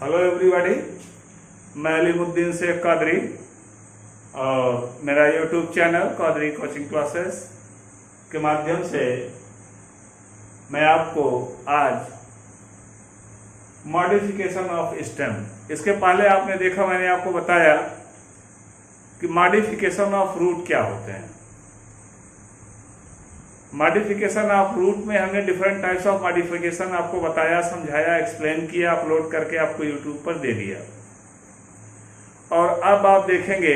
Hello everybody, मैं अलीमुद्दीन शेख कादरी और मेरा YouTube channel Qadri coaching classes के माध्यम से मैं आपको आज मॉडिफिकेशन ऑफ स्टेम, इसके पहले आपने देखा मैंने आपको बताया कि मॉडिफिकेशन ऑफ रूट क्या होते हैं। मॉडिफिकेशन ऑफ रूट में हमने डिफरेंट टाइप्स ऑफ मॉडिफिकेशन आपको बताया, समझाया, एक्सप्लेन किया, अपलोड करके आपको यूट्यूब पर दे दिया। और अब आप देखेंगे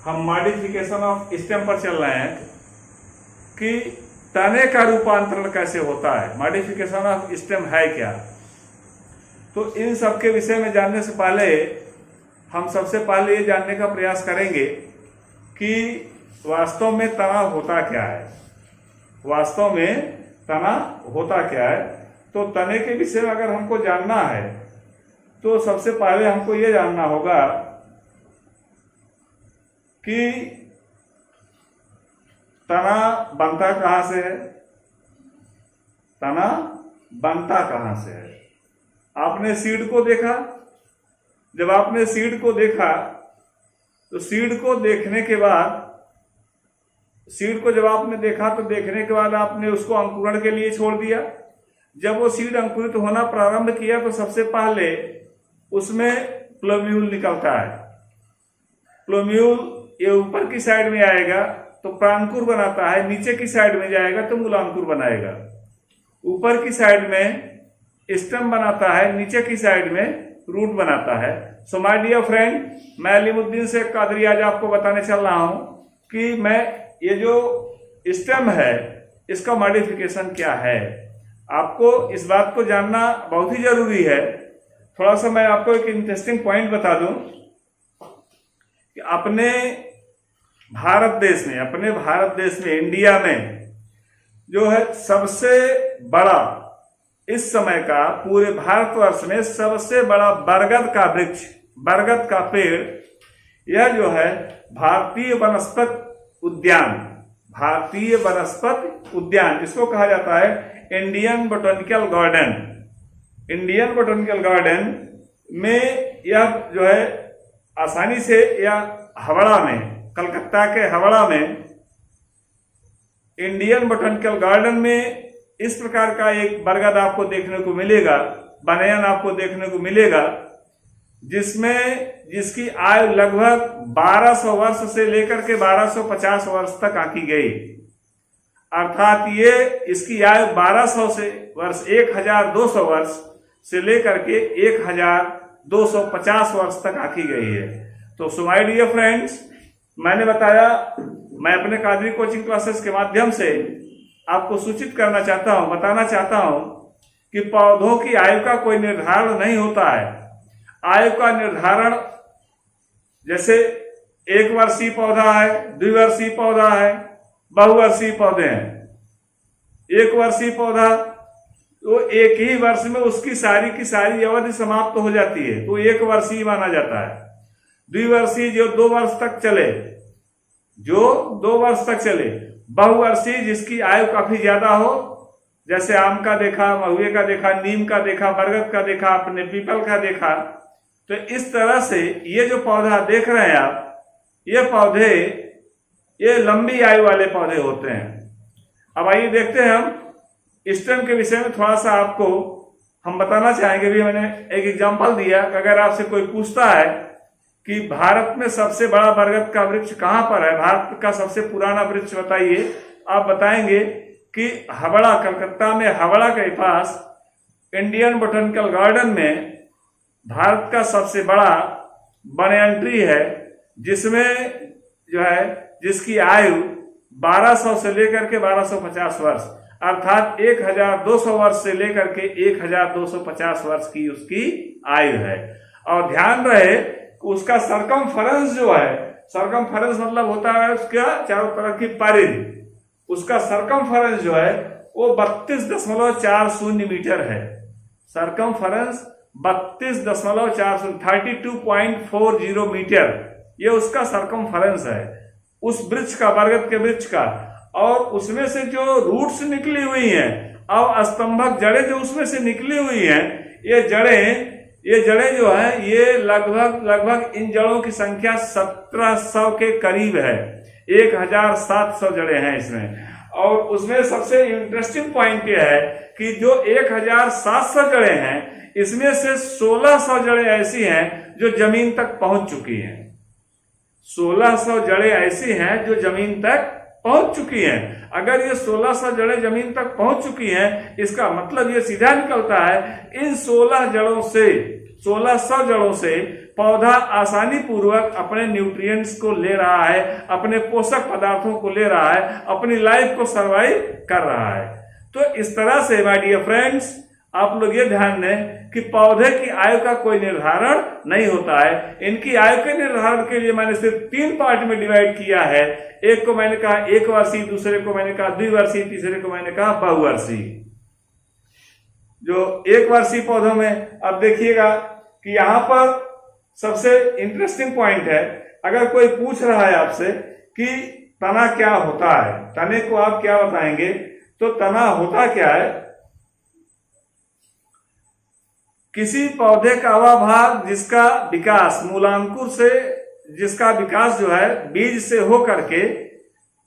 हम मॉडिफिकेशन ऑफ स्टेम पर चल रहे हैं कि तने का रूपांतरण कैसे होता है, मॉडिफिकेशन ऑफ स्टेम है क्या। तो इन सब के विषय में जानने से पहले हम सबसे पहले ये जानने का प्रयास करेंगे कि वास्तव में तना होता क्या है, वास्तव में तना होता क्या है। तो तने के विषय में अगर हमको जानना है तो सबसे पहले हमको ये जानना होगा कि तना बनता कहां से है, तना बनता कहां से है। आपने सीड को देखा, जब आपने सीड को देखा तो सीड को देखने के बाद, सीड को जब आपने देखा तो देखने के बाद आपने उसको अंकुरण के लिए छोड़ दिया। जब वो सीड अंकुरित होना प्रारंभ किया तो सबसे पहले उसमें प्लूम्यूल निकलता है। प्लूम्यूल ये ऊपर की साइड में आएगा तो प्रांकुर बनाता है, नीचे की साइड में जाएगा तो मूलांकुर बनाएगा। ऊपर की साइड में स्टेम बनाता है, नीचे की साइड में रूट बनाता है। सो माय डियर फ्रेंड, मैं अलीमुद्दीन शेख कादरी आज आपको बताने चल रहा हूं कि मैं ये जो स्टेम है इसका मॉडिफिकेशन क्या है। आपको इस बात को जानना बहुत ही जरूरी है। थोड़ा सा मैं आपको एक इंटरेस्टिंग पॉइंट बता दूं कि अपने भारत देश में इंडिया में जो है सबसे बड़ा, इस समय का पूरे भारतवर्ष में सबसे बड़ा बरगद का वृक्ष, बरगद का पेड़, यह जो है भारतीय वनस्पति उद्यान, भारतीय वनस्पति उद्यान जिसको कहा जाता है Indian botanical garden. Indian botanical garden में यह जो है आसानी से, यह हावड़ा में, कलकत्ता के हावड़ा में इंडियन बोटैनिकल गार्डन में इस प्रकार का एक बरगद आपको देखने को मिलेगा, बनयन आपको देखने को मिलेगा, जिसकी आयु लगभग 1200 वर्ष से लेकर के 1250 वर्ष तक आंकी गई। अर्थात ये इसकी आयु 1200 से वर्ष 1200 वर्ष से लेकर के 1250 वर्ष तक आंकी गई है। तो सो माय डियर फ्रेंड्स, मैंने बताया मैं अपने कादरी कोचिंग क्लासेस के माध्यम से आपको सूचित करना चाहता हूं, बताना चाहता हूं कि पौधों की आयु का कोई निर्धारण नहीं होता है। आयु का निर्धारण जैसे 1 वर्षीय पौधा है, 2 वर्षीय पौधा है, बहुवर्षीय पौधे हैं। 1 वर्षीय पौधा तो एक ही वर्ष में उसकी सारी की सारी अवधि समाप्त हो जाती है, तो 1 वर्षीय माना जाता है। 2 वर्षीय जो 2 वर्ष तक चले, जो 2 वर्ष तक चले। बहुवर्षीय जिसकी आयु काफी ज्यादा हो, जैसे आम का देखा, महुए का देखा, नीम का देखा, बरगद का देखा, अपने पीपल का देखा। तो इस तरह से ये जो पौधा देख रहे हैं आप, ये पौधे ये लंबी आयु वाले पौधे होते हैं। अब आइए देखते हैं हम स्टेम के विषय में थोड़ा सा आपको हम बताना चाहेंगे। भी मैंने एक एग्जांपल दिया कि अगर आपसे कोई पूछता है कि भारत में सबसे बड़ा बरगद का वृक्ष कहां पर है, भारत का सबसे पुराना वृक्ष बताइए, आप बताएंगे कि हावड़ा, कलकत्ता में हावड़ा के पास इंडियन बोटैनिकल गार्डन में भारत का सबसे बड़ा बनयन ट्री है, जिसमें जो है जिसकी आयु 1200 से लेकर के 1250 वर्ष, अर्थात 1200 वर्ष से लेकर के 1250 वर्ष की उसकी आयु है। और ध्यान रहे उसका सरकमफेरेंस जो है, सरकमफेरेंस मतलब होता है उसका चारों तरफ की परिधि, उसका सरकमफेरेंस जो है वो 32.40 मीटर है। सरकमफेरेंस 32.40, 32.40 मीटर, ये उसका सरकमफेरेंस है उस वृक्ष का, बरगद के वृक्ष का। और उसमें से जो रूट्स निकली हुई हैं और स्तंभक जड़ें जो उसमें से निकली हुई हैं, ये जड़ें ये जड़ें जो है ये लगभग इन जड़ों की संख्या 1700 के करीब है। 1700 जड़ें हैं इसमें। और उसमें सबसे इंटरेस्टिंग पॉइंट यह है कि जो 1700 जड़ें हैं इसमें से 1600 जड़ें ऐसी हैं जो जमीन तक पहुंच चुकी हैं। 1600 जड़ें ऐसी हैं जो जमीन तक पहुंच चुकी हैं। अगर ये 1600 जड़ें जमीन तक पहुंच चुकी हैं, इसका मतलब ये सीधा निकलता है इन 1600 जड़ों से पौधा आसानी पूर्वक अपने न्यूट्रिएंट्स को ले रहा है, अपने पोषक पदार्थों को ले रहा है, अपनी लाइफ को सर्वाइव कर रहा है। तो इस तरह से माय डियर फ्रेंड्स, आप लोग ये ध्यान दें कि पौधे की आयु का कोई निर्धारण नहीं होता है। इनकी आयु के निर्धारण के लिए मैंने सिर्फ 3 पार्ट में डिवाइड किया है। एक को मैंने कहा 1 वर्षीय, दूसरे को मैंने कहा 2 वर्षीय, तीसरे को मैंने कहा बहुवर्षीय। जो 1 वर्षीय पौधों में अब देखिएगा कि यहां पर सबसे इंटरेस्टिंग पॉइंट है। अगर कोई पूछ रहा है आपसे कि तना क्या होता है, तने को आप क्या बताएंगे, तो तना होता क्या है? किसी पौधे का वह भाग जिसका विकास मूलांकुर से, जिसका विकास जो है बीज से हो करके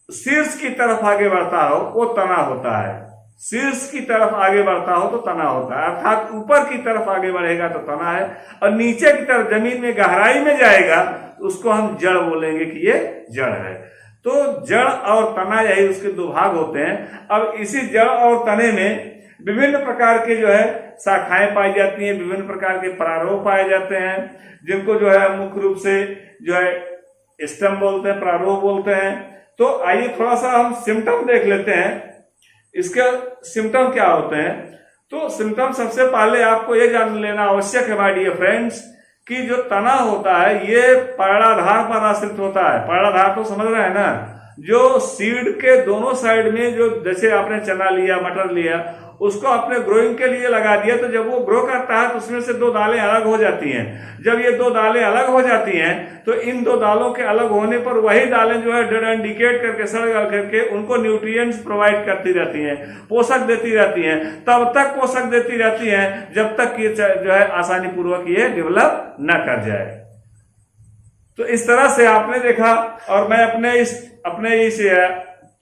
शीर्ष की तरफ आगे बढ़ता हो, वो तना होता है। शीर्ष की तरफ आगे बढ़ता हो तो तना होता है, अर्थात ऊपर की तरफ आगे बढ़ेगा तो तना है, और नीचे की तरफ जमीन में गहराई में जाएगा तो उसको हम जड़ बोलेंगे कि ये जड़ है। तो जड़ और तना यही उसके 2 भाग होते हैं। अब इसी जड़ और तने में विभिन्न प्रकार के जो है शाखाएं पाई जाती हैं, विभिन्न प्रकार के प्रारोह पाए जाते हैं, जिनको जो है मुख्य रूप से जो है स्टेम बोलते हैं, प्रारोह बोलते हैं। तो आइए थोड़ा सा हम सिम्टम देख लेते हैं, इसके सिम्टम क्या होते हैं। तो सिम्टम सबसे पहले आपको ये जान लेना आवश्यक है माय डियर फ्रेंड्स कि जो तना होता है ये पर्णाधार पर आश्रित होता है। पर्णाधार तो समझ रहे हैं ना, जो सीड के दोनों साइड में, जो जैसे आपने चना लिया, मटर लिया, उसको अपने ग्रोइंग के लिए लगा दिया, तो जब वो ग्रो करता है तो उसमें से 2 दालें अलग हो जाती हैं। जब ये 2 दालें अलग हो जाती हैं तो इन 2 दालों के अलग होने पर वही दालें जो है डेड इंडिकेट करके, सड़ करके उनको न्यूट्रिएंट्स प्रोवाइड करती रहती हैं, पोषक देती रहती हैं। तब तक पोषक देती रहती हैं जब तक ये जो है आसानी पूर्वक ये डेवलप न कर जाए। तो इस तरह से आपने देखा, और मैं अपने इस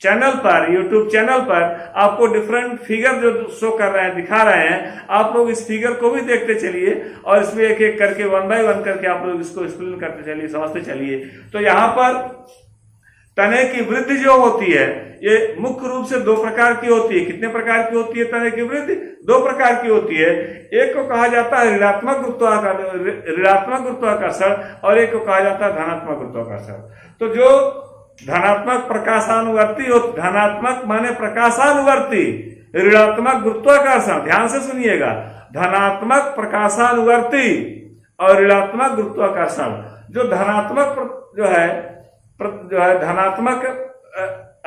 चैनल पर, यूट्यूब चैनल पर आपको डिफरेंट फिगर जो शो कर रहे हैं, दिखा रहे हैं, आप लोग इस फिगर को भी देखते चलिए और इसमें एक एक करके 1 बाय 1 करके आप लोग इसको एक्सप्लेन करते चलिए, समझते चलिए। तो यहाँ पर तने की वृद्धि जो होती है ये मुख्य रूप से 2 प्रकार की होती है। कितने प्रकार की होती है तने की वृद्धि? 2 प्रकार की होती है। एक को कहा जाता है ऋणात्मक गुरुत्वाकर्षण और एक को कहा जाता है धनात्मक गुरुत्वाकर्षण। तो जो धनात्मक प्रकाशानुवर्ती हो, धनात्मक माने प्रकाशानुवर्ती, ऋणात्मक गुरुत्वाकर्षण, ध्यान से सुनिएगा, धनात्मक प्रकाशानुवर्ती और ऋणात्मक गुरुत्वाकर्षण। जो धनात्मक जो है धनात्मक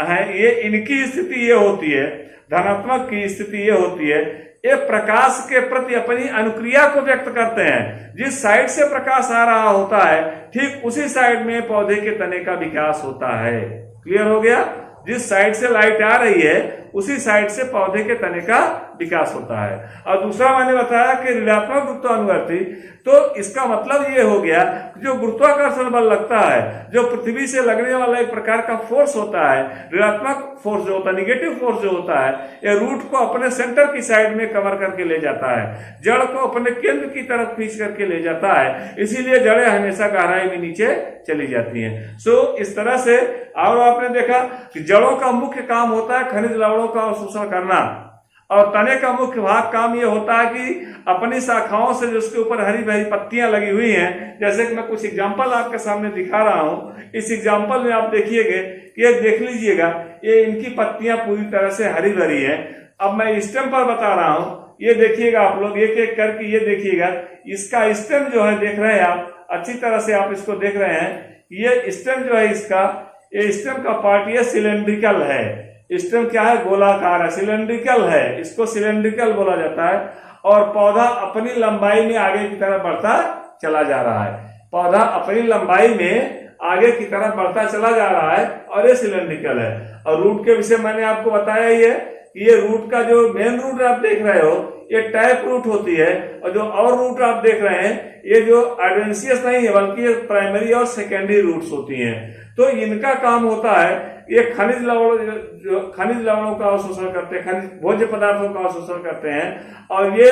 है, ये इनकी स्थिति ये होती है, धनात्मक की स्थिति ये होती है, ये प्रकाश के प्रति अपनी अनुक्रिया को व्यक्त करते हैं। जिस साइड से प्रकाश आ रहा होता है ठीक उसी साइड में पौधे के तने का विकास होता है। क्लियर हो गया? जिस साइड से लाइट आ रही है उसी साइड से पौधे के तने का विकास होता है। और दूसरा मैंने बताया कि ऋणात्मक गुरुत्वानुवर्ती, तो इसका मतलब ये हो गया जो गुरुत्वाकर्षण बल लगता है, जो पृथ्वी से लगने वाला एक प्रकार का फोर्स होता है, ऋणात्मक फोर्स जो होता है, निगेटिव फोर्स जो होता है, ये रूट को अपने सेंटर की साइड में कवर करके ले जाता है, जड़ को अपने केंद्र की तरफ खींच करके ले जाता है। इसीलिए जड़ें हमेशा गहराई में नीचे चली जाती हैं। सो इस तरह से, और आपने देखा कि जड़ों का मुख्य काम होता है खनिज लवणों का अवशोषण करना, और तने का मुख्य भाग काम ये होता है कि अपनी शाखाओं से जिसके ऊपर हरी भरी पत्तियां लगी हुई हैं, जैसे कि मैं कुछ एग्जांपल आपके सामने दिखा रहा हूं। इस एग्जांपल में आप देखिएगा कि ये देख लीजिएगा, ये इनकी पत्तियां पूरी तरह से हरी भरी हैं। अब मैं स्टेम पर बता रहा हूं, ये देखिएगा आप लोग एक एक करके, ये देखिएगा इसका स्टेम जो है, देख रहे हैं आप, अच्छी तरह से आप इसको देख रहे हैं। ये स्टेम जो है इसका, ये स्टेम का पार्ट ये सिलेंड्रिकल है। स्टेम क्या है? गोलाकार है, सिलेंड्रिकल है, इसको सिलेंड्रिकल बोला जाता है। और पौधा अपनी लंबाई में आगे की तरफ बढ़ता चला जा रहा है, पौधा अपनी लंबाई में आगे की तरफ बढ़ता चला जा रहा है, और ये सिलेंड्रिकल है। और रूट के विषय मैंने आपको बताया ही है कि ये रूट का जो मेन रूट आप देख रहे हो, ये टैप रूट होती है, और जो और रूट आप देख रहे हैं ये जो एडवेंशियस नहीं है बल्कि ये प्राइमरी और सेकेंडरी रूट्स होती हैं। तो इनका काम होता है ये खनिज लवणों का अवशोषण करते हैं, खनिज भोज्य पदार्थों का अवशोषण करते हैं, और ये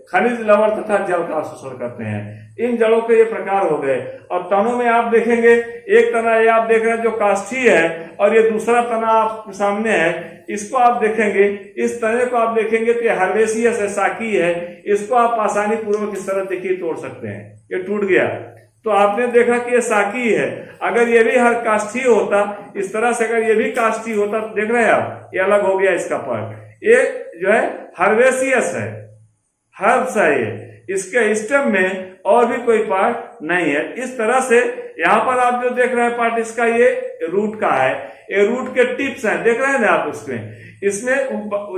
खनिज लवण तथा जल का अवशोषण करते हैं। इन जड़ों के ये प्रकार हो गए। और तनों में आप देखेंगे एक तना ये आप देख रहे हैं जो काष्ठी है, और ये दूसरा तना आप सामने है, इसको आप देखेंगे, इस तने को आप देखेंगे तो ये हर्बेसियस है, साकी है। इसको आप आसानी पूर्वक इस तरह देखिए तोड़ सकते हैं, ये टूट गया तो आपने देखा कि ये साकी है। अगर ये भी हर काष्ठी होता इस तरह से, अगर ये भी काष्ठी होता तो देख रहे हैं आप ये अलग हो गया इसका पार्ट। ये जो है हर्बेसियस है, हर्ब्स है ये, इसके स्टेम में और भी कोई पार्ट नहीं है। इस तरह से यहाँ पर आप जो देख रहे हैं पार्ट इसका ये रूट का है, ये रूट के टिप्स हैं, देख रहे हैं ना आप इसमें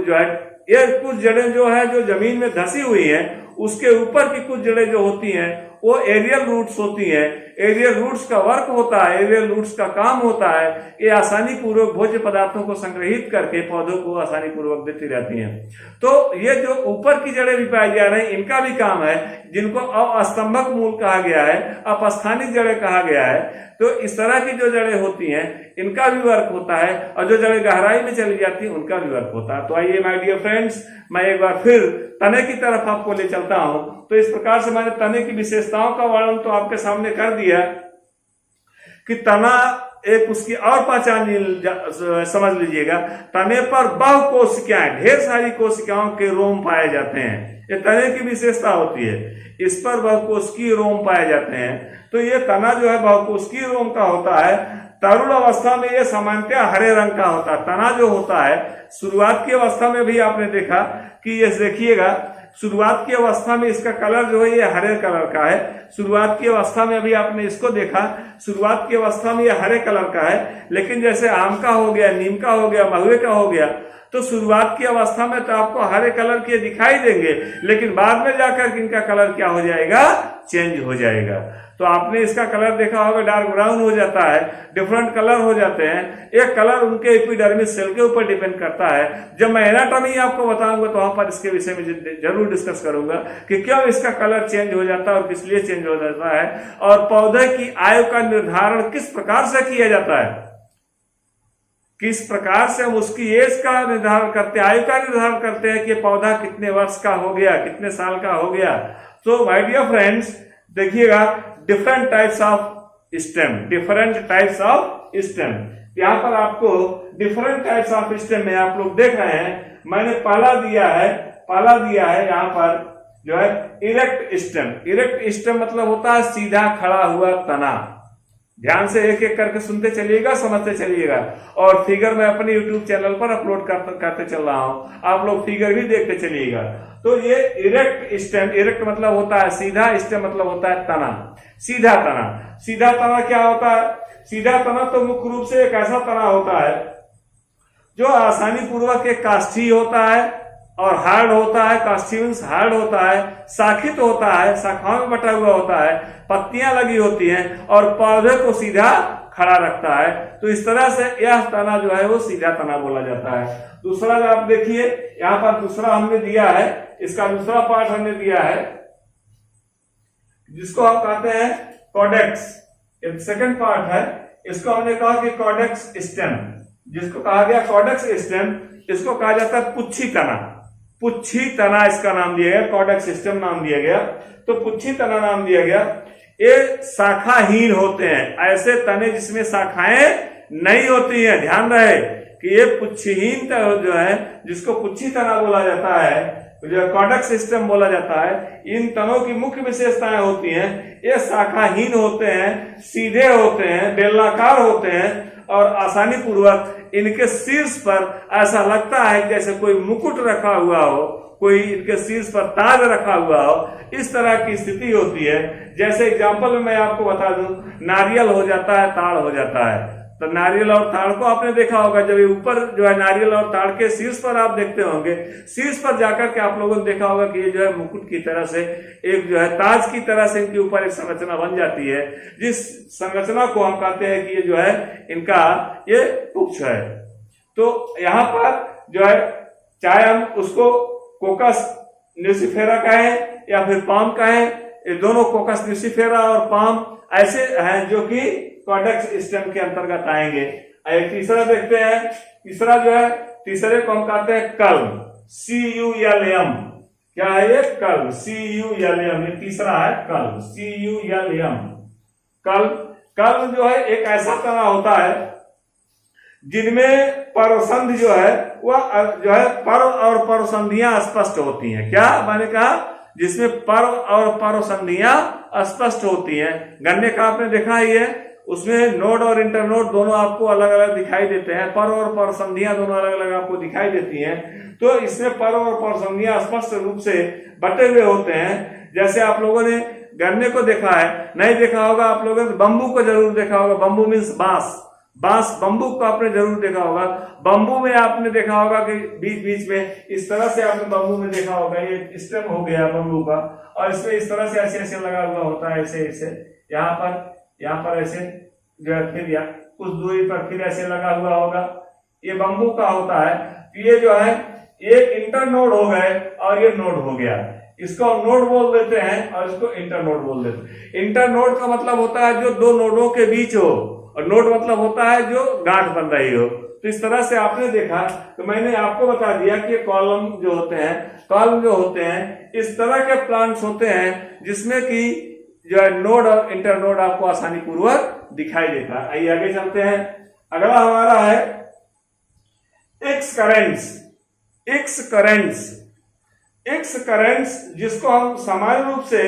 जो है ये कुछ जड़ें जो है जो जमीन में धसी हुई हैं, उसके ऊपर की कुछ जड़ें जो होती हैं वो एरियल रूट्स होती हैं। एरियल रूट्स का वर्क होता है, एरियल रूट्स का काम होता है, ये आसानी पूर्वक भोज्य पदार्थों को संग्रहित करके पौधों को आसानी पूर्वक देती रहती हैं। तो ये जो ऊपर की जड़ें भी पाई जा रही हैं इनका भी काम है, जिनको अस्तंभक मूल कहा गया है, अपस्थानिक जड़ें कहा गया है। तो इस तरह की जो जड़ें होती हैं इनका भी वर्क होता है, और जो जड़ें गहराई में चली जाती हैं उनका भी वर्क होता है। तो आइए माय डियर फ्रेंड्स, मैं एक बार फिर तने की तरफ आपको ले चलता हूं। तो इस प्रकार से मैंने तने की विशेषताओं का वर्णन तो आपके सामने कर दिया कि तना एक उसकी और पहचान समझ लीजिएगा। तने पर बहु कोशिकाएं, ढेर सारी कोशिकाओं के रोम पाए जाते हैं, ये तने की विशेषता होती है। इस पर बहुकोशिकीय रोम पाए जाते हैं। तो ये तना जो है बहुकोशिकीय रोम का होता है। तरुण अवस्था में ये सामान्यतः हरे रंग का होता है। तना जो होता है शुरुआत की अवस्था में भी आपने देखा कि ये देखिएगा, शुरुआत की अवस्था में इसका कलर जो है ये हरे कलर का है। शुरुआत की अवस्था में अभी आपने इसको देखा, शुरुआत की अवस्था में ये हरे कलर का है। लेकिन जैसे आम का हो गया, नीम का हो गया, महुए का हो गया, तो शुरुआत की अवस्था में तो आपको हरे कलर के दिखाई देंगे, लेकिन बाद में जाकर इनका कलर क्या हो जाएगा, चेंज हो जाएगा। तो आपने इसका कलर देखा होगा, डार्क ब्राउन हो जाता है, डिफरेंट कलर हो जाते हैं। एक कलर उनके एपिडर्मिस सेल के ऊपर डिपेंड करता है। जब मैं एनाटॉमी आपको बताऊंगा तो वहां पर इसके विषय में जरूर डिस्कस करूंगा कि क्यों इसका कलर चेंज हो जाता है और किस लिए चेंज हो जाता है, और पौधे की आयु का निर्धारण किस प्रकार से किया जाता है, किस प्रकार से हम उसकी एज का निर्धारण करते हैं, आयु का निर्धारण करते हैं कि पौधा कितने वर्ष का हो गया, कितने साल का हो गया। तो माय डियर फ्रेंड्स देखिएगा, different types of stem, different types of stem. यहाँ पर आपको डिफरेंट टाइप्स ऑफ स्टेम में आप लोग देख रहे हैं, मैंने पहला दिया है यहाँ पर जो है इरेक्ट स्टेम। इरेक्ट स्टेम मतलब होता है सीधा खड़ा हुआ तना। ध्यान से एक एक करके सुनते चलिएगा, समझते चलिएगा, और फिगर मैं अपने YouTube चैनल पर अपलोड करते चल रहा हूं, आप लोग फिगर भी देखते चलिएगा। तो ये इरेक्ट स्टेम, इरेक्ट मतलब होता है सीधा, स्टेम मतलब होता है तना, सीधा तना। सीधा तना क्या होता है? सीधा तना तो मुख्य रूप से एक ऐसा तना होता है जो आसानी पूर्वक एक काष्ठी होता है और हार्ड होता है। काष्ठी मीन्स हार्ड होता है, शाखित होता है, शाखाओं में बटा हुआ होता है, पत्तियां लगी होती हैं और पौधे को सीधा खड़ा रखता है। तो इस तरह से यह तना जो है वो सीधा तना बोला जाता है। दूसरा आप देखिए, यहाँ पर दूसरा हमने दिया है, इसका दूसरा पार्ट हमने दिया है जिसको हम कहते हैं कॉडेक्स। ये सेकंड पार्ट है, इसको हमने कहा कि कॉडेक्स स्टेम, जिसको कहा गया कॉडेक्स स्टेम, इसको कहा जाता है पुच्छी तना। पुच्छी तना इसका नाम दिया गया, कॉडेक्स स्टेम नाम दिया गया, तो पुच्छी तना नाम दिया गया। ये शाखाहीन होते हैं, ऐसे तने जिसमें शाखाएं नहीं होती हैं। ध्यान रहे कि ये पुच्छीहीन जो है, जिसको पुच्छी तना बोला जाता है, जो कॉडेक्स सिस्टम बोला जाता है, इन तनों की मुख्य विशेषताएं होती हैं, ये शाखाहीन होते हैं, सीधे होते हैं, बेलनाकार होते हैं, और आसानी पूर्वक इनके शीर्ष पर ऐसा लगता है जैसे कोई मुकुट रखा हुआ हो, कोई इनके शीर्ष पर ताज रखा हुआ हो, इस तरह की स्थिति होती है। जैसे एग्जांपल में मैं आपको बता दूं, नारियल हो जाता है, ताड़ हो जाता है। तो नारियल और ताड़ को आपने देखा होगा, जब ऊपर जो है नारियल और ताड़ के शीर्ष पर आप देखते होंगे, शीर्ष पर जाकर के आप लोगों ने देखा होगा कि ये जो है मुकुट की तरह से, एक जो है ताज की तरह से इनके ऊपर एक संरचना बन जाती है, जिस संरचना को हम कहते हैं कि ये जो है इनका ये पुच्छ है। तो यहाँ पर जो है, चाहे हम उसको कोकस न्यूसिफेरा का है या फिर पाम का है। ये दोनों कोकस न्यूसिफेरा और पाम ऐसे हैं जो कि कॉर्डेक्स स्टेम के अंतर्गत आएंगे। एक तीसरा देखते हैं, तीसरा जो है, तीसरे को हम कहते हैं कल्म, CULM। क्या है ये? कल्म, CULM। ये तीसरा है कल्म, CULM। कल्म जो है एक ऐसा तना होता है जिनमें परसंध जो है वह जो है पर्व और परसंधियां स्पष्ट होती हैं। क्या मैंने कहा? जिसमें पर्व और परसंधियां स्पष्ट होती हैं। गन्ने का आपने देखा ही है, उसमें नोड और इंटरनोड दोनों आपको अलग अलग दिखाई देते हैं, पर्व और परसंधियां दोनों अलग अलग आपको दिखाई देती हैं। तो इसमें पर्व और परसंधियां स्पष्ट रूप से बटे हुए होते हैं। जैसे आप लोगों ने गन्ने को देखा है, नहीं देखा होगा आप लोगों ने बंबू को जरूर देखा होगा। बंबू मीन्स बांस, बंबू को आपने जरूर देखा होगा। बंबू में आपने देखा होगा कि बीच बीच में इस तरह से आपने बंबू में देखा होगा, ये स्टेम हो गया बंबू का, और इसमें इस तरह से ऐसे ऐसे लगा हुआ होता है, ऐसे ऐसे यहाँ पर ऐसे जो है, फिर या कुछ दूरी पर फिर ऐसे लगा हुआ होगा, ये बंबू का होता है। ये जो है ये इंटरनोड हो गए और ये नोड हो गया। इसको हम नोड बोल देते हैं और इसको इंटरनोड बोल देते हैं। इंटरनोड का मतलब होता है जो दो नोडों के बीच हो, और नोड मतलब होता है जो गांठ बन रही हो। तो इस तरह से आपने देखा, तो मैंने आपको बता दिया कि कॉलम जो होते हैं इस तरह के प्लांट्स होते हैं जिसमें कि जो है नोड और इंटरनोड आपको आसानी पूर्वक दिखाई देता है। आइए आगे चलते हैं। अगला हमारा है एक्स करेंट्स, जिसको हम सामान्य रूप से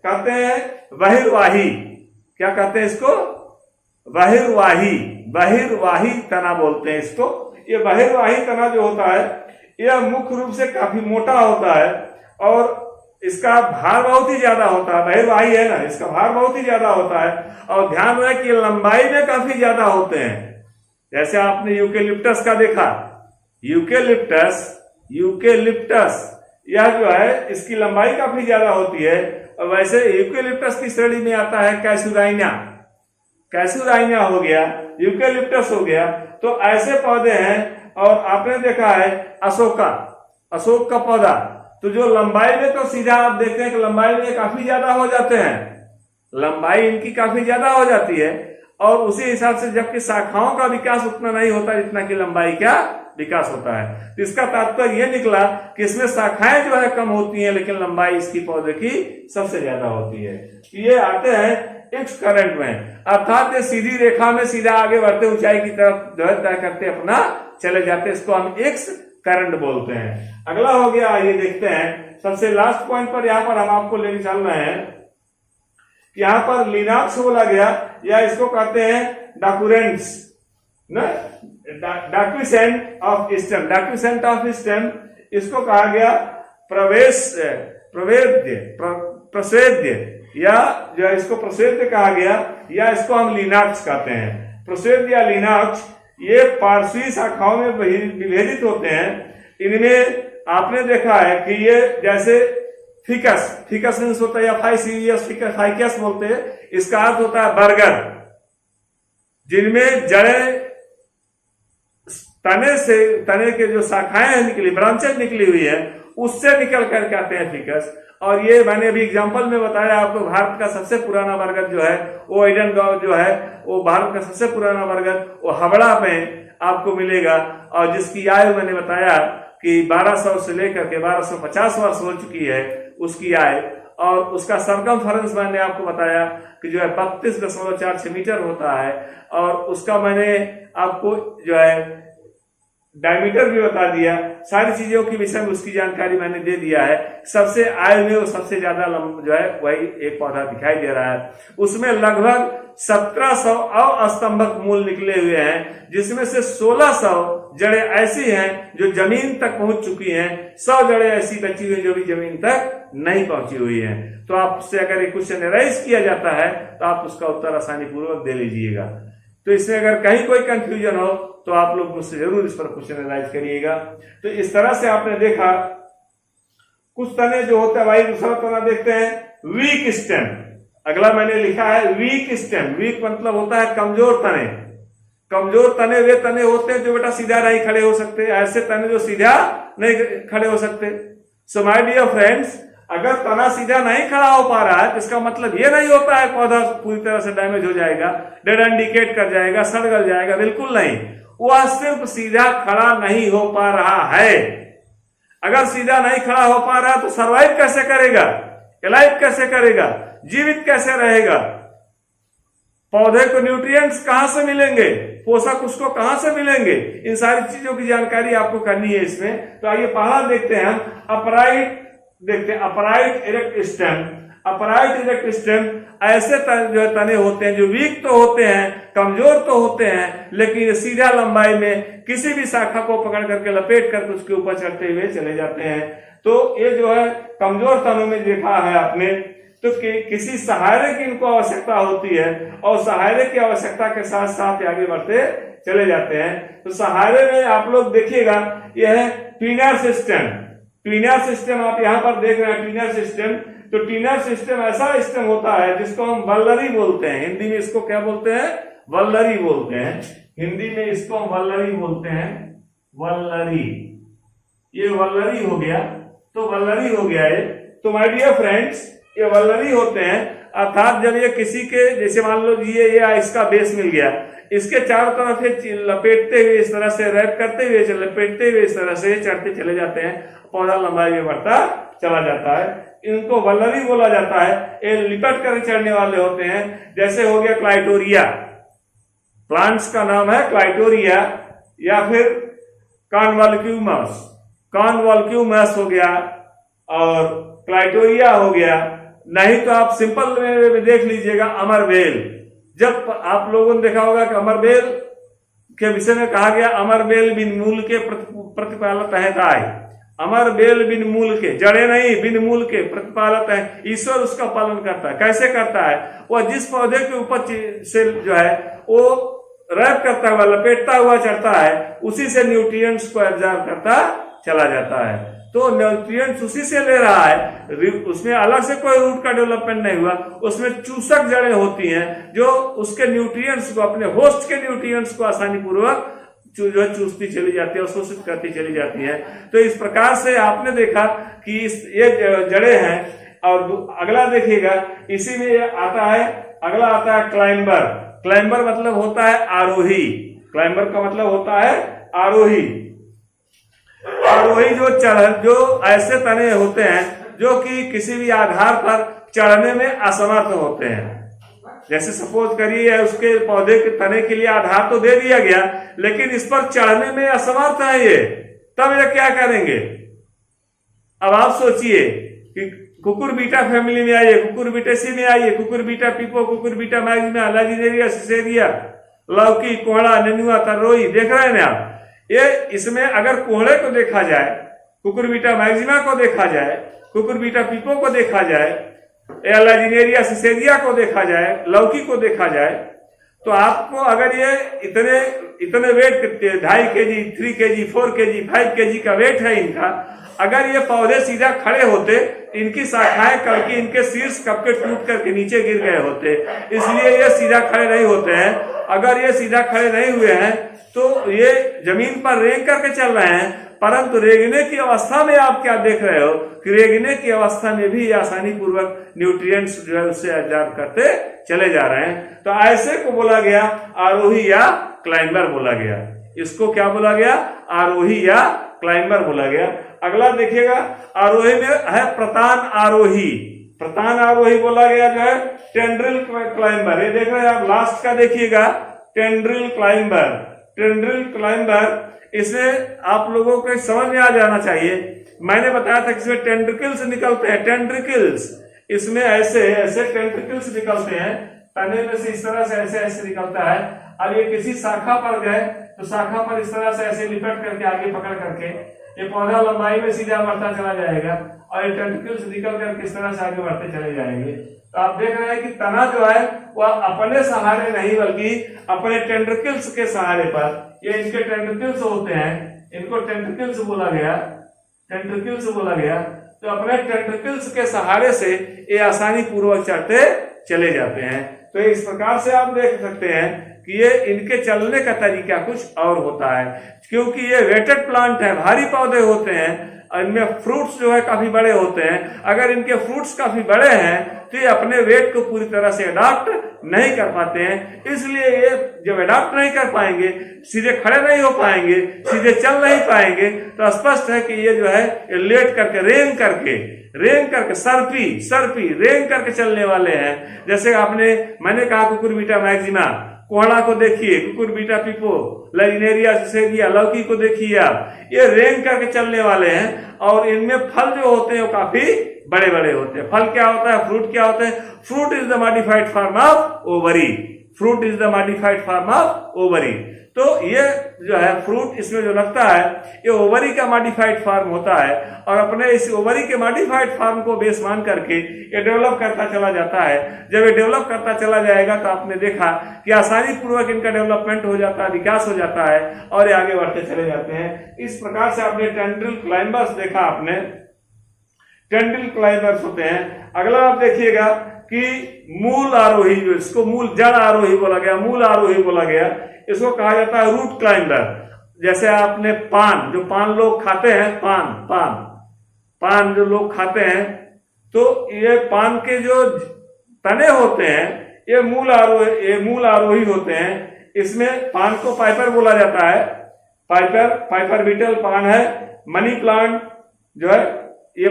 कहते हैं बहिर्वाही। क्या कहते हैं इसको? बहिर्वाही तना बोलते हैं इसको। ये बहिर्वाही तना जो होता है यह मुख्य रूप से काफी मोटा होता है और इसका भार बहुत ही ज्यादा होता है। बहिर्वाही है ना, इसका भार बहुत ही ज्यादा होता है, और ध्यान रहे कि लंबाई में काफी ज्यादा होते हैं। जैसे आपने यूकेलिप्टस का देखा, यूकेलिप्टस यह जो है इसकी लंबाई काफी ज्यादा होती है। और वैसे यूकेलिप्टस की श्रेणी में आता है कैसुराइना हो गया, यूकेलिप्टस हो गया। तो ऐसे पौधे हैं। और आपने देखा है अशोक का पौधा, तो जो लंबाई में तो सीधा आप देखते हैं कि लंबाई में काफी ज्यादा हो जाते हैं, लंबाई इनकी काफी ज्यादा हो जाती है, और उसी हिसाब से जबकि शाखाओं का विकास उतना नहीं होता जितना कि लंबाई का विकास होता है। तो इसका तात्पर्य यह निकला कि इसमें शाखाएं जो है कम होती हैं, लेकिन लंबाई इसकी पौधे की सबसे ज्यादा होती है। ये आते हैं एक्स करंट में, अर्थात ये सीधी रेखा में सीधा आगे बढ़ते ऊंचाई की तरफ जो है तय करते अपना चले जाते, इसको हम एक्स करंट बोलते हैं। अगला हो गया, ये देखते हैं सबसे लास्ट पॉइंट पर, यहां पर हम आपको लेके चल रहे हैं कि यहां पर लिनाक्स बोला गया, या इसको कहते हैं डाक्यूरेंट्स, डाक्यूसेंट ऑफ स्टेम। इसको कहा गया प्रस्वेद्य, या जो इसको प्रस्वेद्य कहा गया, या इसको हम लिनाक्स कहते हैं। प्रस्वेद्य या लिनाक्स ये पार्श्वी शाखाओं में विभेदित होते हैं। इनमें आपने देखा है कि ये जैसे फिकस मीन्स होता है, या फाइकस बोलते हैं, इसका अर्थ होता है बरगद, जिनमें जड़ें तने के जो शाखाएं निकली, ब्रांचेस निकली हुई है, उससे निकल कर आते हैं फिकस। और ये मैंने अभी एग्जांपल में बताया आपको, भारत का सबसे पुराना बरगद जो है वो एडन गांव जो है वो भारत का सबसे पुराना बरगद वो हावड़ा में आपको मिलेगा, और जिसकी आयु मैंने बताया कि 1200 से लेकर के 1250 वर्ष हो चुकी है उसकी आयु। और उसका सरकमफेरेंस मैंने आपको बताया कि जो है 32.46 मीटर होता है, और उसका मैंने आपको जो है डायमीटर भी बता दिया। सारी चीजों के विषय में उसकी जानकारी मैंने दे दिया है। सबसे आयु में वो सबसे ज्यादा जो है वही एक पौधा दिखाई दे रहा है। उसमें लगभग 1700 अस्तंभक मूल निकले हुए हैं, जिसमें से 1600 जड़ें ऐसी हैं जो जमीन तक पहुंच चुकी हैं, 100 जड़ें ऐसी बची हुई जो भी जमीन तक नहीं पहुंची हुई हैं। तो आपसे अगर ये क्वेश्चन राइज किया जाता है तो आप उसका उत्तर आसानी पूर्वक दे लीजिएगा। तो इसमें अगर कहीं कोई कंफ्यूजन हो तो आप लोग मुझसे जरूर इस पर क्वेश्चन एनालाइज करिएगा। तो इस तरह से आपने देखा कुछ तने जो होता है, भाई दूसरा तना देखते हैं वीक स्टेम। अगला मैंने लिखा है वीक स्टेम। वीक मतलब होता है कमजोर तने। कमजोर तने वे तने होते हैं जो बेटा सीधा नहीं खड़े हो सकते, ऐसे तने जो सीधा नहीं खड़े हो सकते। सो माय डियर फ्रेंड्स, अगर तना सीधा नहीं खड़ा हो पा रहा है तो इसका मतलब ये नहीं होता है पौधा पूरी तरह से डैमेज हो जाएगा, डेड इंडिकेट कर जाएगा, सड़ गल जाएगा, बिल्कुल नहीं। वह सिर्फ सीधा खड़ा नहीं हो पा रहा है। अगर सीधा नहीं खड़ा हो पा रहा तो सर्वाइव कैसे करेगा, एलाइव कैसे करेगा, जीवित कैसे रहेगा? पौधे को न्यूट्रिएंट्स कहां से मिलेंगे, पोषक उसको कहां से मिलेंगे? इन सारी चीजों की जानकारी आपको करनी है इसमें। तो आइए पहला देखते हैं हम अपराइट, देखते हैं upright erect stem. Upright erect stem ऐसे जो तने होते हैं जो वीक तो होते हैं, कमजोर तो होते हैं, लेकिन सीधा लंबाई में किसी भी शाखा को पकड़ करके लपेट करके उसके ऊपर चढ़ते हुए चले जाते हैं। तो ये जो है कमजोर तनों में देखा है आपने, तो किसी सहारे की इनको आवश्यकता होती है और सहारे की आवश्यकता के साथ साथ आगे बढ़ते चले जाते हैं। तो सहारे में आप लोग देखिएगा यह है ट्विनर सिस्टम। ट्विनर सिस्टम आप यहाँ पर देख रहे हैं, ट्विनर सिस्टम। तो ट्विनर सिस्टम ऐसा सिस्टम होता है जिसको हम वल्लरी बोलते हैं। हिंदी में इसको क्या बोलते हैं? वल्लरी बोलते हैं। हिंदी में इसको हम वल्लरी बोलते हैं, वल्लरी। ये वल्लरी हो गया, तो वल्लरी हो गया ये। तो माय डियर फ्रेंड्स, ये वल्लरी होते हैं, अर्थात जब ये किसी के, जैसे मान लो ये इसका बेस मिल गया, इसके चारों तरफ ये लपेटते हुए इस तरह से रैप करते हुए लपेटते हुए इस तरह से चढ़ते चले जाते हैं, पौधा लंबाई में बढ़ता चला जाता है। इनको वल्लरी बोला जाता है। ये लिपट कर चढ़ने वाले होते हैं। जैसे हो गया क्लाइटोरिया, प्लांट्स का नाम है क्लाइटोरिया, या फिर कॉन्वॉल्क्यूमस। कॉन्वॉल्क्यूमस हो गया और क्लाइटोरिया हो गया। नहीं तो आप सिंपल में देख लीजिएगा अमरबेल। जब आप लोगों ने देखा होगा कि अमरबेल के विषय में कहा गया अमरबेल बिन मूल के प्रतिपालक है। अमरबेल बिन मूल के, जड़े नहीं, बिन मूल के प्रतिपालक है। ईश्वर उसका पालन करता है। कैसे करता है? वह जिस पौधे के ऊपर से जो है वो रैप करता हुआ, लपेटता हुआ चढ़ता है, उसी से न्यूट्रिएंट्स को एब्जॉर्ब करता चला जाता है। तो न्यूट्रिएंट्स उसी से ले रहा है, उसमें अलग से कोई रूट का डेवलपमेंट नहीं हुआ। उसमें चूसक जड़ें होती हैं जो उसके न्यूट्रिएंट्स को, अपने होस्ट के न्यूट्रिएंट्स को आसानी पूर्वक जो चूसती चली जाती है और शोषित करती चली जाती है। तो इस प्रकार से आपने देखा कि ये जड़ें हैं। और अगला देखिएगा, इसी में आता है, अगला आता है क्लाइंबर। क्लाइंबर मतलब होता है आरोही। क्लाइंबर का मतलब होता है आरोही। आरोही जो ऐसे तने होते हैं जो कि किसी भी आधार पर चढ़ने में असमर्थ होते हैं। जैसे सपोज करिए उसके पौधे के तने के लिए आधार तो दे दिया गया, लेकिन इस पर चढ़ने में असमर्थ है ये, तब ये क्या करेंगे? अब आप सोचिए कि कुकुरबिटा फैमिली में आइए, कुकुरबिटेसी में आइए, कुकुरबिटा पिपो, कुकुरबिटा मैक्सिमा, लाजिनेरिया, सिसेरिया, लौकी, कोहड़ा, नेनुआ, तरोई, देख रहे हैं ना आप? ये इसमें अगर कोहड़े को देखा जाए, कुकुरबिटा मैक्सिमा को देखा जाए, कुकुरबिटा पिपो को देखा जाए, लाजिनेरिया सिसेरिया को देखा जाए, लौकी को देखा जाए, तो आपको अगर ये इतने weight, 2.5 kg, 3 kg, 4 kg, 5 kg का वेट है इनका, अगर ये पौधे सीधा खड़े होते, इनकी शाखाएं कड़की, इनके शीर्ष कब के टूट करके नीचे गिर गए होते, इसलिए ये सीधा खड़े नहीं होते हैं। अगर ये सीधा खड़े नहीं हुए हैं तो ये जमीन पर रेंग करके चल रहे हैं, परंतु रेंगने की अवस्था में आप क्या देख रहे हो कि रेंगने की अवस्था में भी आसानी पूर्वक न्यूट्रिएंट्स जो है उससे एब्जॉर्ब करते चले जा रहे हैं। तो ऐसे को बोला गया आरोही या क्लाइंबर बोला गया। इसको क्या बोला गया? आरोही या क्लाइंबर बोला गया। अगला देखिएगा, आरोही में है प्रतान आरोही। प्रतान आरोही बोला गया जो है टेंड्रिल क्लाइंबर। ये देख रहे हैं आप, लास्ट का देखिएगा, टेंड्रिल क्लाइंबर। टेंड्रिल क्लाइंबर, इसे आप लोगों को समझ में आ जाना चाहिए। मैंने बताया था कि इसमें टेंट्रिकल्स निकलते हैं, टेंट्रिकल्स। इसमें ऐसे ऐसे टेंट्रिकल्स निकलते हैं, तने में से इस तरह से ऐसे ऐसे निकलता है। अब ये किसी शाखा पर गए तो शाखा पर इस तरह से ऐसे लिपट करके आगे पकड़ करके ये पौधा लंबाई में सीधा बढ़ता चला जाएगा और ये टेंट्रिकल्स निकल कर इस तरह से आगे बढ़ते चले जाएंगे। तो आप देख रहे हैं कि तना जो है वह अपने सहारे नहीं बल्कि अपने टेंट्रिकल्स के सहारे पर, ये इनके टेंट्रिकल्स होते हैं, इनको टेंट्रिकल्स बोला गया, टेंट्रिकल्स बोला गया। तो अपने टेंट्रिकल्स के सहारे से ये आसानी पूर्वक चढ़ते चले जाते हैं। तो इस प्रकार से आप देख सकते हैं कि ये इनके चलने का तरीका कुछ और होता है, क्योंकि ये वेटेड प्लांट है, भारी पौधे होते हैं। और इनमें फ्रूट्स जो है काफी बड़े होते हैं। अगर इनके फ्रूट्स काफी बड़े हैं तो ये अपने वेट को पूरी तरह से अडॉप्ट नहीं कर पाते हैं। इसलिए ये जब अडॉप्ट नहीं कर पाएंगे, सीधे खड़े नहीं हो पाएंगे, सीधे चल नहीं पाएंगे, तो स्पष्ट है कि ये जो है लेट करके रेंग करके सरपी रेंग करके चलने वाले हैं। जैसे मैंने कहा कुकुरबिटा मैक्सिमा, कोहड़ा को देखिए, कुकुरबिटा पिपो, लैगिनेरिया सिसेरिया, लौकी को देखिए आप, ये रेंग करके चलने वाले हैं। और इनमें फल जो होते हैं वो काफी बड़े बड़े होते हैं। फल क्या होता है, फ्रूट क्या होता है? Fruit is the modified form of ovary. Fruit is the modified form of ovary. तो ये जो है फ्रूट इसमें जो लगता है ये ओवरी का मॉडिफाइड फॉर्म होता है, और अपने इस ओवरी के मॉडिफाइड फॉर्म को बेस मान करके ये डेवलप करता चला जाता है। जब ये डेवलप करता चला जाएगा तो आपने देखा कि आसानी पूर्वक इनका डेवलपमेंट हो जाता है, विकास हो जाता है, और ये आगे बढ़ते चले जाते हैं। इस प्रकार से आपने टेंड्रिल क्लाइंबर्स देखा, आपने टेंड्रिल क्लाइंबर्स होते हैं। अगला आप देखिएगा कि मूल आरोही, जो इसको जड़ आरोही बोला गया, मूल आरोही बोला गया, इसको कहा जाता है रूट क्लाइंबर। जैसे आपने जो पान लोग खाते हैं, पान जो लोग खाते हैं, तो ये पान के जो तने होते हैं ये मूल आरोही होते हैं। इसमें पान को पाइपर बोला जाता है, पाइपर बीटल पान है। मनी प्लांट जो है ये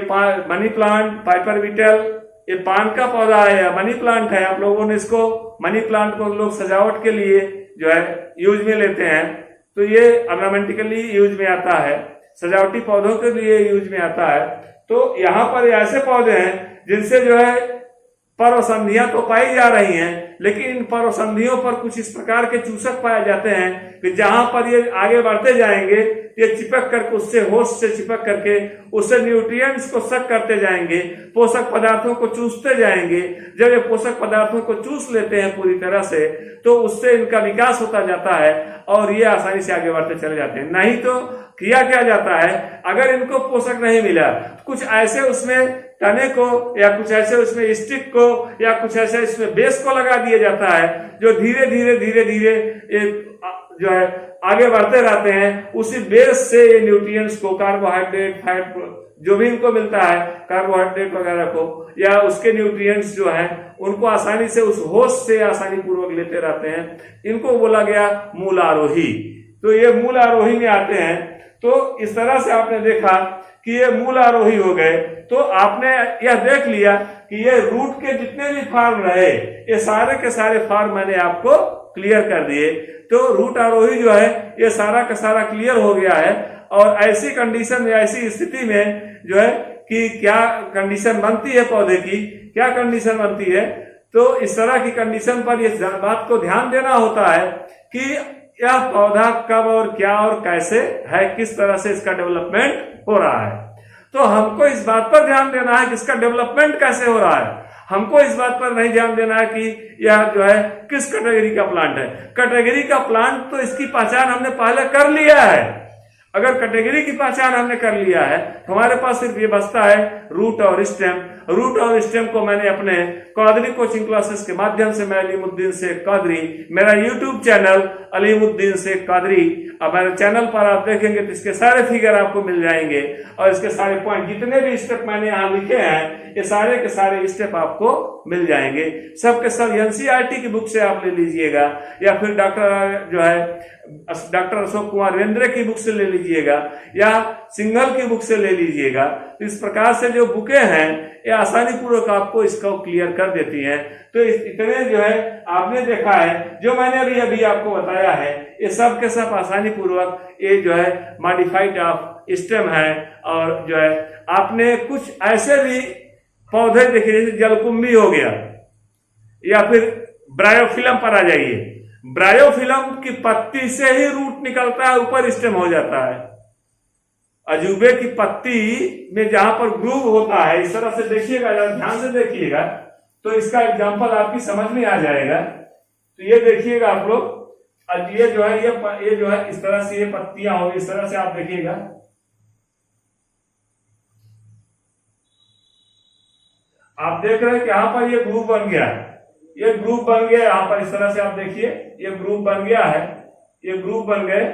मनी प्लांट, पाइपर बीटल, ये पान का पौधा है या मनी प्लांट है। आप लोगों ने इसको मनी प्लांट को लोग सजावट के लिए जो है यूज में लेते हैं, तो ये ऑर्नामेंटिकली यूज में आता है, सजावटी पौधों के लिए यूज में आता है। तो यहाँ पर ऐसे पौधे हैं जिनसे जो है पर्वसंधियां तो पाई जा रही हैं, लेकिन इन पर्वसंधियों पर कुछ इस प्रकार के चूसक पाए जाते हैं कि जहां पर ये आगे बढ़ते जाएंगे ये चिपक करके उससे होस्ट से चिपक करके उससे न्यूट्रिएंट्स को सक करते जाएंगे, पोषक पदार्थों को चूसते जाएंगे। जब ये पोषक पदार्थों को चूस लेते हैं पूरी तरह से, तो उससे इनका विकास होता जाता है और ये आसानी से आगे बढ़ते चले जाते हैं। नहीं तो किया क्या जाता है, अगर इनको पोषक नहीं मिला, कुछ ऐसे उसमें तने को या कुछ ऐसे उसमें स्टिक को या कुछ ऐसे इसमें बेस को लगा दिया जाता है, जो धीरे धीरे जो है आगे बढ़ते रहते हैं। उसी बेस से ये न्यूट्रिएंट्स को, कार्बोहाइड्रेट, फैट, जो भी इनको मिलता है, कार्बोहाइड्रेट वगैरह को या उसके न्यूट्रिएंट्स जो है उनको आसानी से उस होस्ट से आसानी पूर्वक लेते रहते हैं। इनको बोला गया मूल आरोही। तो ये मूल आरोही में आते हैं। तो इस तरह से आपने देखा कि ये मूल आरोही हो गए। तो आपने यह देख लिया कि ये रूट के जितने भी फॉर्म रहे, ये सारे के सारे फॉर्म मैंने आपको क्लियर कर दिए। तो रूट आरोही जो है ये सारा का सारा क्लियर हो गया है। और ऐसी कंडीशन में, ऐसी स्थिति में जो है कि क्या कंडीशन बनती है पौधे की, क्या कंडीशन बनती है, तो इस तरह की कंडीशन पर इस बात को ध्यान देना होता है कि यह पौधा कब और क्या और कैसे है, किस तरह से इसका डेवलपमेंट हो रहा है। तो हमको इस बात पर ध्यान देना है कि इसका डेवलपमेंट कैसे हो रहा है। हमको इस बात पर नहीं ध्यान देना है कि यह जो है किस कैटेगरी का प्लांट है। कैटेगरी का प्लांट तो इसकी पहचान हमने पहले कर लिया है। अगर कैटेगरी की पहचान हमने कर लिया है तो हमारे पास सिर्फ ये बचता है रूट और स्टेम। रूट और स्टेम को मैंने अपने कादरी कोचिंग क्लासेस के माध्यम से, मैं अलीमुद्दीन शेख कादरी, मेरा यूट्यूब चैनल अलीमुद्दीन शेख कादरी, अब मेरे चैनल पर आप देखेंगे तो इसके सारे फिगर आपको मिल जाएंगे और इसके सारे पॉइंट, जितने भी स्टेप मैंने यहाँ लिखे हैं, ये सारे के सारे स्टेप आपको मिल जाएंगे। सबके सब एनसीईआरटी की बुक से आप ले लीजिएगा या फिर डॉक्टर अशोक कुमार वेंद्रे की बुक से ले लीजिएगा या सिंघल की बुक से ले लीजिएगा। तो इस प्रकार से जो बुकें हैं ये आसानी पूर्वक आपको इसको क्लियर कर देती हैं। तो इतने जो है आपने देखा है, जो मैंने अभी आपको बताया है, ये सब के सब आसानी पूर्वक ये जो है मॉडिफाइड ऑफ स्टेम है। और जो है आपने कुछ ऐसे भी पौधे देखे, जैसे जलकुंभी हो गया या फिर ब्रायोफिलम पर आ जाइए। ब्रायोफिलम की पत्ती से ही रूट निकलता है, ऊपर स्टेम हो जाता है। अजूबे की पत्ती में जहां पर ग्रूव होता है, इस तरह से देखिएगा, ध्यान से देखिएगा तो इसका एग्जांपल आपकी समझ में आ जाएगा। तो ये देखिएगा आप लोग, ये जो है इस तरह से ये पत्तियां होगी, इस तरह से आप देखिएगा। आप देख रहे हैं कि यहाँ पर ये ग्रुप बन गया है, ये ग्रुप बन गया यहाँ पर, इस तरह से आप देखिए ये ग्रुप बन गया है, ये ग्रुप बन गए,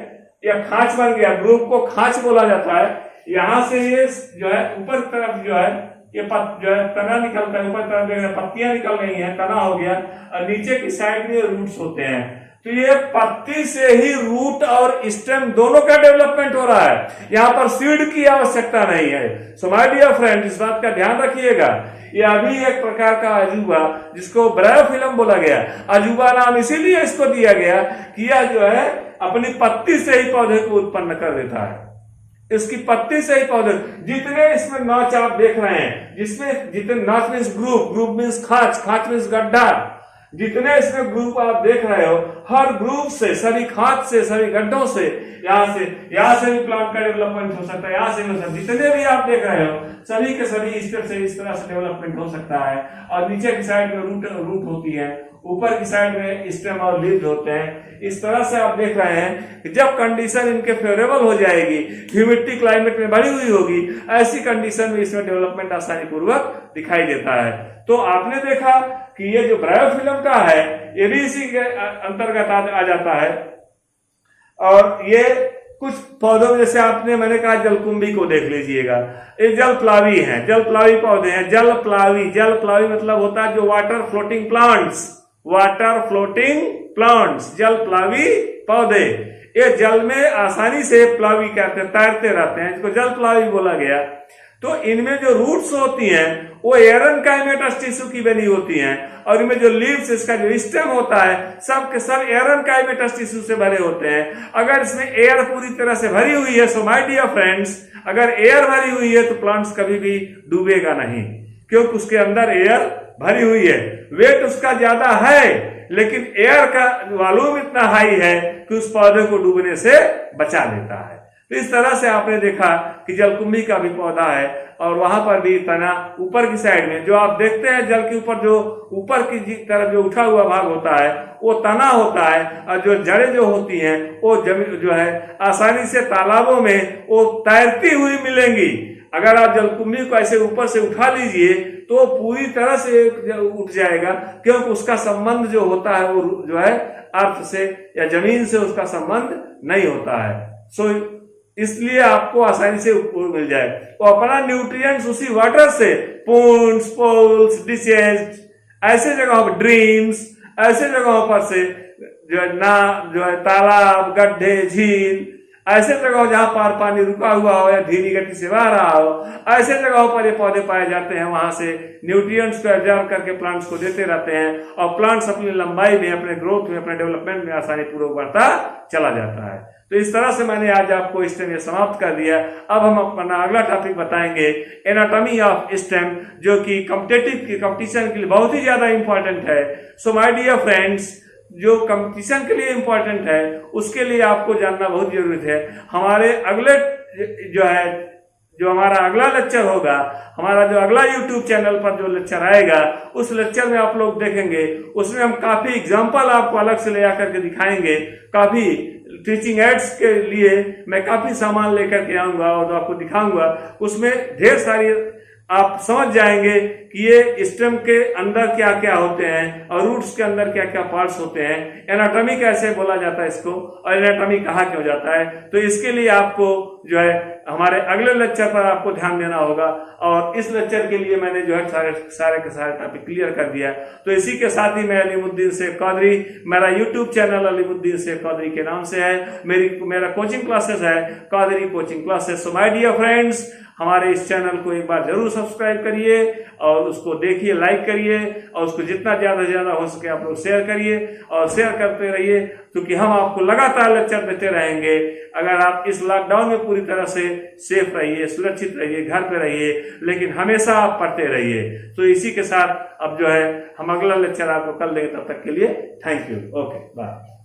ये खांच बन गया। ग्रुप को खांच बोला जाता है। यहाँ से ये जो है ऊपर तरफ जो है ये जो है तना निकलता है, ऊपर तरफ देखना पत्तियां निकल रही हैं, तना हो गया, और नीचे की साइड में रूट्स होते हैं। तो ये पत्ती से ही रूट और स्टेम दोनों का डेवलपमेंट हो रहा है, यहाँ पर सीड की आवश्यकता नहीं है। सो माय डियर फ्रेंड, इस बात का ध्यान रखिएगा। ये अभी एक प्रकार का अजूबा जिसको ब्रायोफिलम बोला गया, अजूबा नाम इसीलिए इसको दिया गया कि यह जो है अपनी पत्ती से ही पौधे को उत्पन्न कर देता है। इसकी पत्ती से ही पौधे, जितने इसमें नॉच आप देख रहे हैं, जिसमें जितने notch means group, group means खाच, खाच मीन्स गड्ढा, जितने इसमें ग्रुप आप देख रहे हो, हर ग्रुप से, सभी खाच से, सभी गड्ढों से, यहाँ से भी प्लांट का डेवलपमेंट हो सकता है, यहाँ से भी हो सकता है। जितने भी आप देख रहे हो सभी के सभी स्टेप से इस तरह से डेवलपमेंट हो सकता है। और नीचे की साइड में रूट होती है, ऊपर की साइड में स्टेम और लीव्स होते हैं। इस तरह से आप देख रहे हैं कि जब कंडीशन इनके फेवरेबल हो जाएगी, ह्यूमिडिटी क्लाइमेट में बढ़ी हुई होगी, ऐसी कंडीशन में इसमें डेवलपमेंट आसानी पूर्वक दिखाई देता है। तो आपने देखा कि ये जो ब्रायोफिलम का है ये भी इसी के अंतर्गत आ जाता है। और ये कुछ पौधों जैसे मैंने कहा जलकुंभी को देख लीजिएगा, ये जल प्लावी है, जल प्लावी पौधे हैं। जल प्लावी मतलब होता है जो वाटर फ्लोटिंग प्लांट्स, जल प्लावी पौधे। ये जल में आसानी से प्लावी कहते हैं, तैरते रहते हैं, इसको जल प्लावी बोला गया। तो इनमें जो रूट्स होती हैं वो एरनकाइमेटस टिश्यू की बनी होती हैं, और इनमें जो लीव्स, इसका जो स्टेम होता है, सब के सब एरनकाइमेटस टिश्यू से भरे होते हैं। अगर इसमें एयर पूरी तरह से भरी हुई है, सो माय डियर फ्रेंड्स, अगर एयर भरी हुई है तो प्लांट्स कभी भी डूबेगा नहीं, क्योंकि उसके अंदर एयर भरी हुई है। वेट उसका ज्यादा है, लेकिन एयर का वॉल्यूम इतना हाई है कि उस पौधे को डूबने से बचा लेता है। तो इस तरह से आपने देखा कि जलकुंभी का भी पौधा है, और वहां पर भी तना ऊपर की साइड में जो आप देखते हैं, जल के ऊपर जो ऊपर की तरफ जो उठा हुआ भाग होता है वो तना होता है, और जो जड़ें जो होती हैं वो जमीन जो है आसानी से तालाबों में वो तैरती हुई मिलेंगी। अगर आप जलकुंभी को ऐसे ऊपर से उठा लीजिए तो पूरी तरह से उठ जाएगा, क्योंकि उसका संबंध जो होता है वो जो है अर्थ से या जमीन से उसका संबंध नहीं होता है। सो इसलिए आपको आसानी से मिल जाए। वो अपना न्यूट्रिएंट्स उसी वाटर से, पूल्स, पोल्स, डिशेज, ऐसे जगहों पर, ड्रीम्स, ऐसे जगहों पर से जो है तालाब, गड्ढे, झील, ऐसे जगहों जहां पर पानी रुका हुआ हो या धीमी गति से बह रहा हो, ऐसे जगहों पर ये पौधे पाए जाते हैं। वहां से न्यूट्रिएंट्स को एब्जॉर्ब करके प्लांट्स को देते रहते हैं, और प्लांट्स अपनी लंबाई में, अपने ग्रोथ में, अपने डेवलपमेंट में आसानी पूर्वक बढ़ता चला जाता है। तो इस तरह से मैंने आज आपको स्टेम समाप्त कर दिया। अब हम अपना अगला टॉपिक बताएंगे, एनाटॉमी ऑफ स्टेम, जो कि कंपटीशन के लिए बहुत ही ज्यादा इंपॉर्टेंट है। सो माय डियर फ्रेंड्स, जो कंपटीशन के लिए इंपॉर्टेंट है उसके लिए आपको जानना बहुत जरूरी है। हमारे अगले जो हमारा अगला लेक्चर होगा, हमारा जो अगला YouTube चैनल पर जो लेक्चर आएगा, उस लेक्चर में आप लोग देखेंगे, उसमें हम काफी एग्जांपल आपको अलग से ले आकर के दिखाएंगे। काफी टीचिंग एड्स के लिए मैं काफी सामान लेकर के आऊंगा और आपको दिखाऊंगा। उसमें ढेर सारी आप समझ जाएंगे कि ये स्टेम के अंदर क्या क्या होते हैं और रूट्स के अंदर क्या क्या पार्ट्स होते हैं, एनाटॉमी कैसे बोला जाता है इसको, और एनाटॉमी कहाँ क्यों जाता है। तो इसके लिए आपको जो है हमारे अगले लेक्चर पर आपको ध्यान देना होगा, और इस लेक्चर के लिए मैंने जो है सारे के सारे टॉपिक क्लियर कर दिया। तो इसी के साथ ही मैं अलीमुद्दीन शेख कौदरी, मेरा यूट्यूब चैनल अलीमुद्दीन शेख कौदरी के नाम से है, मेरा कोचिंग क्लासेस है Kaudari coaching classes. So my dear friends, हमारे इस चैनल को एक बार जरूर सब्सक्राइब करिए और उसको देखिए, लाइक करिए, और उसको जितना ज्यादा से ज्यादा हो सके आप लोग शेयर करिए और शेयर करते रहिए, क्योंकि हम आपको लगातार लेक्चर देते रहेंगे। अगर आप इस लॉकडाउन में पूरी तरह से सेफ रहिए, सुरक्षित रहिए, घर पे रहिए, लेकिन हमेशा आप पढ़ते रहिए। तो इसी के साथ अब जो है हम अगला लेक्चर आपको कल देंगे। तब तक के लिए थैंक यू, ओके, बाय।